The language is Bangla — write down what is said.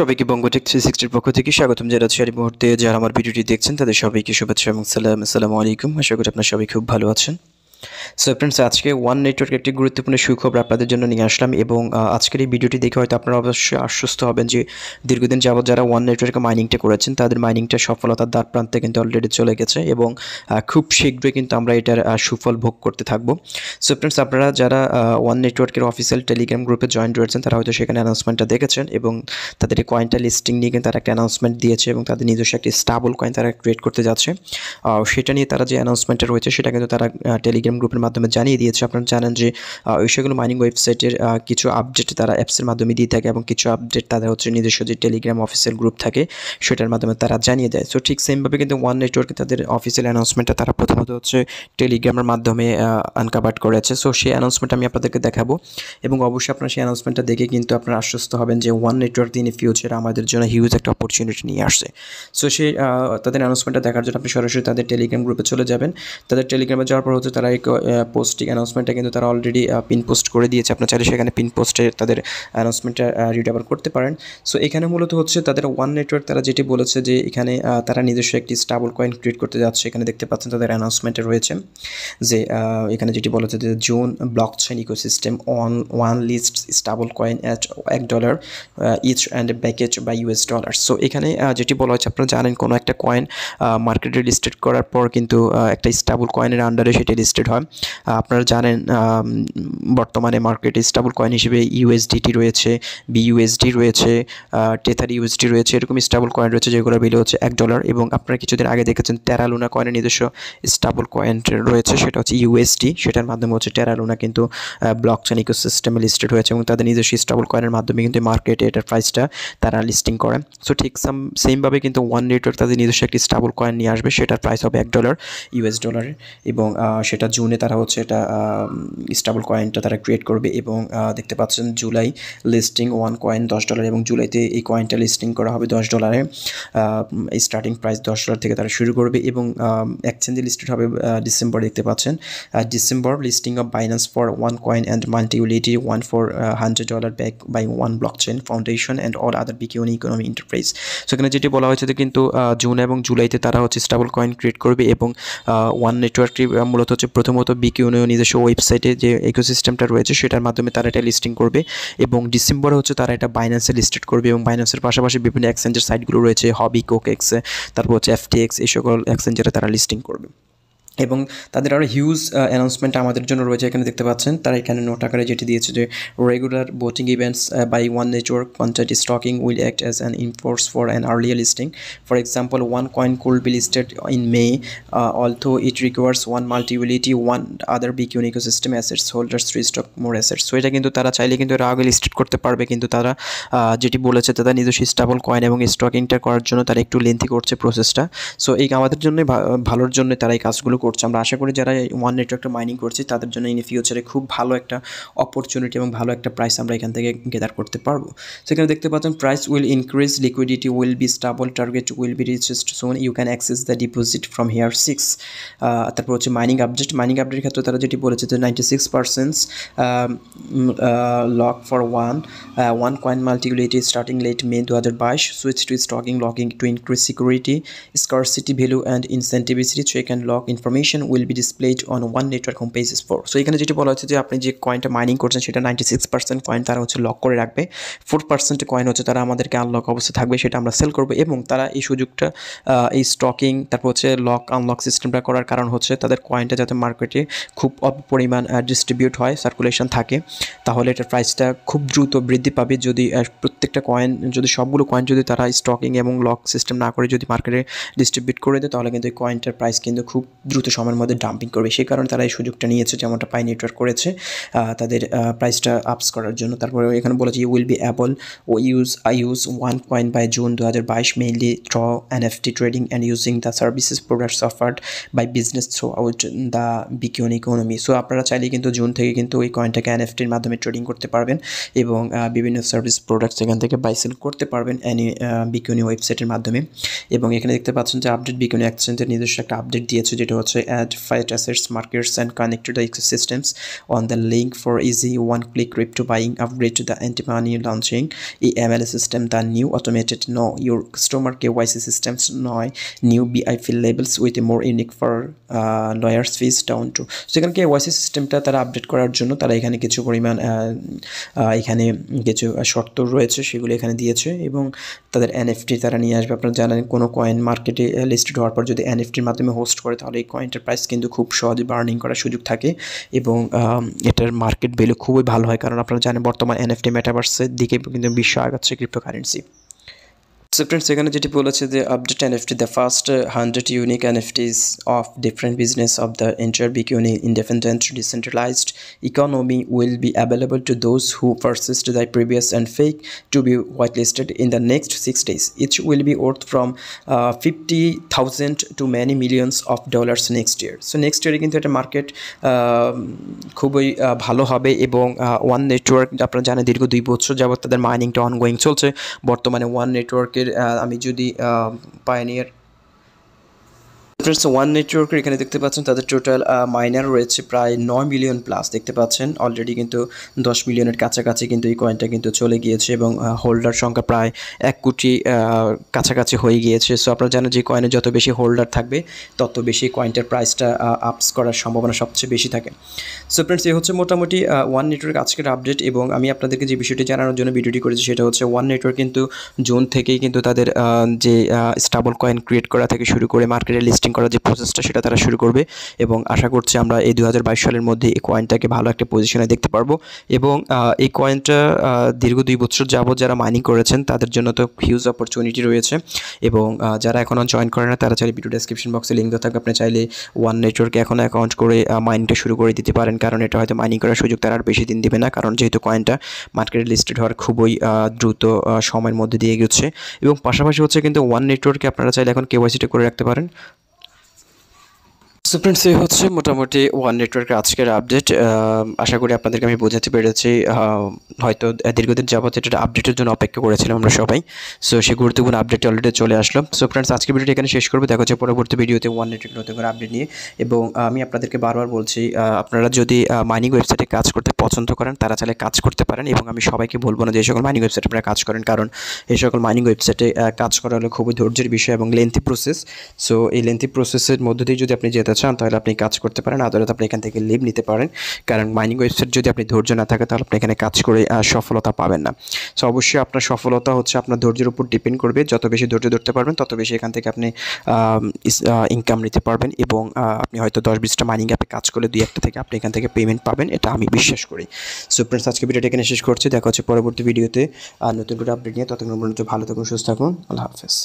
সবাইকে বঙ্গটেক 360 পক্ষ থেকে স্বাগতম জানাচ্ছি। এই মুহূর্তে যারা আমার ভিডিওটি দেখছেন তাদের সবাইকে শুভেচ্ছা এবং সালাম। আসসালামু আলাইকুম। আশা করি আপনারা সবাই খুব ভালো আছেন। সো ফ্রেন্ডস, আজকে ওয়ান নেটওয়ার্ক একটি গুরুত্বপূর্ণ সুখবর আপনাদের জন্য নিয়ে আসলাম এবং আজকের এই ভিডিওটি দেখে হয়তো আপনারা অবশ্যই আশ্বস্ত হবেন যে দীর্ঘদিন যাবত যারা ওয়ান নেটওয়ার্কে মাইনিংটা করেছেন তাদের মাইনিংটা সফলতার দ্বার প্রান্তে কিন্তু অলরেডি চলে গেছে এবং খুব শীঘ্রই কিন্তু আমরা এটার সুফল ভোগ করতে থাকবো। সো ফ্রেন্ডস, আপনারা যারা ওয়ান নেটওয়ার্কের অফিসিয়াল টেলিগ্রাম গ্রুপে জয়েন রয়েছেন তারা হয়তো সেখানে অ্যানাউন্সমেন্টটা দেখেছেন এবং তাদের এই কয়েনটা লিস্টিং নিয়ে কিন্তু তারা একটা অ্যানাউন্সমেন্ট দিয়েছে এবং তাদের নিজস্ব একটি স্টেবল কয়েন তারা ক্রিয়েট করতে যাচ্ছে। সেটা নিয়ে তারা যে অ্যানাউন্সমেন্টটা রয়েছে সেটা কিন্তু তারা টেলিগ্রাম গ্রুপের মাধ্যমে জানিয়ে দিয়েছে। আপনারা জানেন যে সেগুলো মাইনিং ওয়েবসাইটের কিছু আপডেট তারা অ্যাপসের মাধ্যমে দিয়ে থাকে এবং কিছু আপডেট তাদের হচ্ছে নিজস্ব যে টেলিগ্রাম অফিসিয়াল গ্রুপ থাকে সেটার মাধ্যমে তারা জানিয়ে দেয়। সো ঠিক সেমভাবে কিন্তু ওয়ান নেটওয়ার্কে তাদের অফিসিয়াল অ্যানাউন্সমেন্টটা তারা প্রথমত হচ্ছে টেলিগ্রামের মাধ্যমে আনকাভার্ড করেছে। সো সেই অ্যানাউন্সমেন্ট আমি আপনাদেরকে দেখাবো এবং অবশ্যই আপনারা সেই অ্যানাউন্সমেন্টটা দেখে কিন্তু আপনারা আশ্বস্ত হবেন যে ওয়ান নেটওয়ার্ক ইন ফিউচার আমাদের জন্য হিউজ একটা অপরচুনিটি নিয়ে আসছে। সো সেই তাদের অ্যানাউন্সমেন্টটা দেখার জন্য আপনি সরাসরি তাদের টেলিগ্রাম গ্রুপে চলে যাবেন। তাদের টেলিগ্রামে যাওয়ার পর হচ্ছে তারা এই পোস্টিং অ্যানাউন্সমেন্টটা কিন্তু তারা অলরেডি পিন পোস্ট করে দিয়েছে। আপনার চাইলে সেখানে পিন পোস্টে তাদের অ্যানাউন্সমেন্টটা রিড আবার করতে পারেন। সো এখানে মূলত হচ্ছে তাদের ওয়ান নেটওয়ার্ক তারা যেটি বলেছে যে এখানে তারা নিজস্ব একটি স্টেবল কয়েন ক্রিয়েট করতে যাচ্ছে। এখানে দেখতে পাচ্ছেন তাদের অ্যানাউন্সমেন্টে রয়েছে যে এখানে যেটি বলেছে যে June blockchain ecosystem on one list stable coin at $1 each and package by $। So এখানে যেটি বলা হচ্ছে, আপনারা জানেন কোনো একটা কয়েন মার্কেটে লিস্টেড করার পর কিন্তু একটা স্টেবল কয়েনের আন্ডারে সেটি লিস্টেড হয়। আপনারা জানেন বর্তমানে মার্কেটে স্টেবল কয়েন হিসেবে ইউএসডিটি রয়েছে, বিইউএসডি রয়েছে, টেথার ইউএসডি রয়েছে, এরকম স্টেবল কয়েন রয়েছে যেগুলোর ভ্যালু হচ্ছে $1 এবং আপনারা কিছুদিন আগে দেখেছেন টেরা লুনা কয়েনের নিজস্ব স্টেবল কয়েন রয়েছে, সেটা হচ্ছে ইউএসডি। সেটার মাধ্যমে হচ্ছে টেরা লুনা কিন্তু ব্লকচেইন ইকোসিস্টেমে লিস্টেড হয়েছে এবং তাদের নিজস্ব স্টেবল কয়েনের মাধ্যমে কিন্তু মার্কেটে এটার প্রাইসটা তারা লিস্টিং করে। সো ঠিক সেমভাবে কিন্তু ওয়ান নেটওয়ার্ক তাদের নিজস্ব একটি স্টেবল কয়েন নিয়ে আসবে, সেটার প্রাইস হবে $1 ইউএস ডলারের এবং সেটা জুনে তারা হচ্ছে এটা স্টেবল কয়েনটা তারা ক্রিয়েট করবে এবং দেখতে পাচ্ছেন জুলাই লিস্টিং ওয়ান কয়েন $10 এবং জুলাইতে এই কয়েনটা লিস্টিং করা হবে $10। স্টার্টিং প্রাইস $10 থেকে তারা শুরু করবে এবং এক্সচেঞ্জে লিস্টেড হবে ডিসেম্বর। দেখতে পাচ্ছেন December listing of Binance for one coin and multi utility one for $100 back by one blockchain foundation and all other বিকিউন ইকোনমি এন্টারপ্রাইজ। সেখানে যেটি বলা হয়েছে যে কিন্তু জুন এবং জুলাইতে তারা হচ্ছে স্টেবল কয়েন ক্রিয়েট করবে এবং ওয়ান নেটওয়ার্কটি মূলত হচ্ছে প্রথমত বিকিউনিও নিজস্ব ওয়েবসাইটে যে ইকোসিস্টেমটা রয়েছে সেটার মাধ্যমে তারা এটা লিস্টিং করবে এবং ডিসেম্বরে হচ্ছে তারা এটা বাইন্যান্সে লিস্টেড করবে এবং বাইন্যান্সের পাশাপাশি বিভিন্ন এক্সচেঞ্জের সাইটগুলো রয়েছে, হবি, কোকেক্স, তারপর হচ্ছে এফটিএক্স, এই সকল এক্সচেঞ্জেরে তারা লিস্টিং করবে এবং তাদের আরও হিউজ অ্যানাউন্সমেন্ট আমাদের জন্য রয়েছে। এখানে দেখতে পাচ্ছেন তারা এখানে নোট আকারে যেটি দিয়েছে যে regular voting events by one network quantity staking will act as an enforce for an earlier listing. For example, one coin could be listed in May although it requires one multi utility one other বিকিউন ecosystem assets holders to stake more assets. So এটা কিন্তু তারা চাইলে কিন্তু এর আগে লিস্টেড করতে পারবে, কিন্তু তারা যেটি বলেছে তারা নিজস্ব স্টেবল কয়েন এবং স্টকিংটা করার জন্য তারা একটু লেন্থি করছে প্রসেসটা। সো এই আমাদের জন্য ভালোর জন্য তারা এই কাজগুলো করছে। আমরা আশা করি যারা ওয়ান নেটওয়ার্কটা মাইনিং করছে তাদের জন্য ইন ফিউচারে খুব ভালো একটা অপরচুনিটি এবং ভালো একটা প্রাইস আমরা এখান থেকে গেদার করতে পারবো। সেখানে দেখতে পাচ্ছেন price will increase, liquidity will be stable, target will be reached soon, you can access the deposit from here 6। তারপর হচ্ছে মাইনিং আপডেটের ক্ষেত্রে তারা যেটি বলেছে যে 96% lock for one coin multi utility starting late May 2022, switch to staking locking to increase security, scarcity value and incentivicity, check and lock information will be displayed on one network home pages for। So এখানে যেটি বলা হচ্ছে যে আপনি যে কয়েনটা মাইনিং করছেন সেটা 96% কয়েন তারা হচ্ছে লক করে রাখবে, 4% কয়েন হচ্ছে তারা আমাদেরকে আনলক অবস্থা থাকবে সেটা আমরা সেল করবো এবং তারা এই সুযোগটা এই স্টকিং তারপর হচ্ছে লক আনলক সিস্টেমটা করার কারণ হচ্ছে তাদের কয়েনটা যাতে মার্কেটে খুব অল্প পরিমাণ ডিস্ট্রিবিউট হয়, সার্কুলেশন থাকে, তাহলে এটার প্রাইসটা খুব দ্রুত বৃদ্ধি পাবে। যদি প্রত্যেকটা কয়েন যদি সবগুলো কয়েন যদি তারা স্টকিং এবং লক সিস্টেম না করে যদি মার্কেটে ডিস্ট্রিবিউট করে দেয় তাহলে কিন্তু এই কয়েনটার প্রাইস কিন্তু খুব দ্রুত সময়ের মধ্যে ডাম্পিং করবে। সেই কারণে তারা এই সুযোগটা নিয়েছে, যেমনটা পাই নেটওয়ার্ক করেছে তাদের প্রাইসটা আপস করার জন্য। তারপরে এখানে বলেছে you will be able to use one coin by June 2022 mainly through NFT trading and using the services products offered by business throughout the বিকিউন ইকোনমি। সো আপনারা চাইলে কিন্তু জুন থেকে কিন্তু ওই কয়েনটাকে এনএফটির মাধ্যমে ট্রেডিং করতে পারবেন এবং বিভিন্ন সার্ভিস প্রোডাক্টস এখান থেকে বাই সেল করতে পারবেন বিকিউনি ওয়েবসাইটের মাধ্যমে। এবং এখানে দেখতে পাচ্ছেন যে আপডেট বিকিউনি এক্সচেঞ্জের নিজস্ব একটা আপডেট দিয়েছে যেটা হচ্ছে হচ্ছে add fight assets markets and connect to the ecosystems on the link for easy one click crypto buying upgrade to the anti money launching EML system, the new automated know your customer KYC systems নয় new BIP labels with a more unique for lawyers fees down to সেখানে KYC সিস্টেমটা তারা আপডেট করার জন্য তারা এখানে কিছু পরিমাণ এখানে কিছু শর্ত রয়েছে সেগুলো এখানে দিয়েছে এবং তাদের NFT তারা নিয়ে আসবে। আপনারা জানেন কোনো কয়েন মার্কেটে লিস্টেড হওয়ার পর যদি NFTর মাধ্যমে হোস্ট করে তাহলে এই কয়েনটার প্রাইস কিন্তু খুব সহজে বার্নিং করার সুযোগ থাকে এবং এটার মার্কেট ভ্যালু খুবই ভালো হয়, কারণ আপনারা জানেন বর্তমান NFT মেটাভার্সের দিকে কিন্তু বিশ্ব আগাচ্ছে ক্রিপ্টোকারেন্সি। So friends, এখানে যেটি বলেছে যে update NFT the first 100 unique NFTs of different business of the entire Bitcoin independent decentralized economy will be available to those who persist the previous and fake to be whitelisted in the next 6 days. Each will be worth from 50,000 to many millions of dollars next year. So next year কিন্তু এটা মার্কেট খুবই ভালো হবে এবং ওয়ান নেটওয়ার্ক আপনারা জানেন দীর্ঘ 2 বছর যাবত তাদের মাইনিংটা অনগোয়িং চলছে। বর্তমানে ওয়ান নেটওয়ার্কের আমি যদি পায়োনিয়ার ফ্রেন্ডস ওয়ান নেটওয়ার্কের এখানে দেখতে পাচ্ছেন তাদের টোটাল মাইনার রয়েছে প্রায় 9 মিলিয়ন প্লাস দেখতে পাচ্ছেন, অলরেডি কিন্তু 10 মিলিয়নের কাছাকাছি কিন্তু এই কয়েনটা কিন্তু চলে গিয়েছে এবং হোল্ডার সংখ্যা প্রায় 1 কোটি কাছাকাছি হয়ে গিয়েছে। সো আপনারা জানেন যে কয়েনে যত বেশি হোল্ডার থাকবে তত বেশি কয়েনটার প্রাইসটা আপস করার সম্ভাবনা সবচেয়ে বেশি থাকে। সো ফ্রেন্ডস এই হচ্ছে মোটামুটি ওয়ান নেটওয়ার্ক আজকের আপডেট এবং আমি আপনাদেরকে যে বিষয়টি জানানোর জন্য ভিডিওটি করেছি সেটা হচ্ছে ওয়ান নেটওয়ার্ক কিন্তু জুন থেকেই কিন্তু তাদের যে স্টেবল কয়েন ক্রিয়েট করা থেকে শুরু করে মার্কেটে লিস্টিং করার যে প্রসেসটা সেটা তারা শুরু করবে এবং আশা করছি আমরা এই 2022 সালের মধ্যে এই কয়েনটাকে ভালো একটা পজিশনে দেখতে পারবো এবং এই কয়েনটা দীর্ঘ 2 বছর যাবত যারা মাইনিং করেছেন তাদের জন্য তো হিউজ অপরচুনিটি রয়েছে এবং যারা এখনও জয়েন করে না তারা চাইলে ভিডিও ডেসক্রিপশন বক্সে লিঙ্ক দেওয়া থাকবে, আপনি চাইলে ওয়ান নেটওয়ার্কে এখন অ্যাকাউন্ট করে মাইনিংটা শুরু করে দিতে পারেন, কারণ এটা হয়তো মাইনিং করার সুযোগ তারা আর বেশি দিন দেবে না, কারণ যেহেতু কয়েনটা মার্কেটে লিস্টেড হওয়ার খুবই দ্রুত সময়ের মধ্যে দিয়ে এগোচ্ছে এবং পাশাপাশি হচ্ছে কিন্তু ওয়ান নেটওয়ার্কে আপনারা চাইলে এখন কেওয়াইসিটা করে রাখতে পারেন। সো ফ্রেন্ডস এই হচ্ছে মোটামুটি ওয়ান নেটওয়ার্কের আজকের আপডেট। আশা করি আপনাদেরকে আমি বোঝাতে পেরেছি। হয়তো দীর্ঘদিন যাবত এটা আপডেটের জন্য অপেক্ষা করেছিলাম আমরা সবাই। সো সেই গুরুত্বপূর্ণ আপডেট অলরেডি চলে আসলো। সো ফ্রেন্ডস আজকের ভিডিওটি এখানে শেষ করবো, দেখা হচ্ছে পরবর্তী ভিডিওতে ওয়ান নেটওয়ার্ক নতুন করে আপডেট নিয়ে। এবং আমি আপনাদেরকে বারবার বলছি আপনারা যদি মাইনিং ওয়েবসাইটে কাজ করতে পছন্দ করেন তারা চাইলে কাজ করতে পারেন এবং আমি সবাইকে বলবো না যে এই সকল মাইনিং ওয়েবসাইটে আপনারা কাজ করেন, কারণ এই সকল মাইনিং ওয়েবসাইটে কাজ করা হলো খুবই ধৈর্যের বিষয় এবং লেন্থি প্রসেস। সো এই লেন্থি প্রসেসের মধ্যে দিয়ে যদি আপনি যেতে চান তাহলে আপনি কাজ করতে পারেন, আদালত আপনি এখান থেকে লিভ নিতে পারেন, কারণ মাইনিং ওয়েবসাইট যদি আপনি ধৈর্য না থাকে তাহলে আপনি এখানে কাজ করে সফলতা পাবেন না। সো অবশ্যই আপনার সফলতা হচ্ছে আপনার ধৈর্যের উপর ডিপেন্ড করবে, যত বেশি ধৈর্য ধরতে পারবেন তত বেশি এখান থেকে আপনি ইনকাম নিতে পারবেন এবং আপনি হয়তো 10-20টা মাইনিং অ্যাপে কাজ করলে 2-1টা থেকে আপনি এখান থেকে পেমেন্ট পাবেন, এটা আমি বিশ্বাস করি। সো ফ্রেন্ডস আজকে ভিডিওটা এখানে শেষ করছি, দেখা হচ্ছে পরবর্তী ভিডিওতে নতুন করে আপডেট নিয়ে। ততক্ষণ পর্যন্ত ভালো থাকুন, সুস্থ থাকুন, আল্লাহ হাফেজ।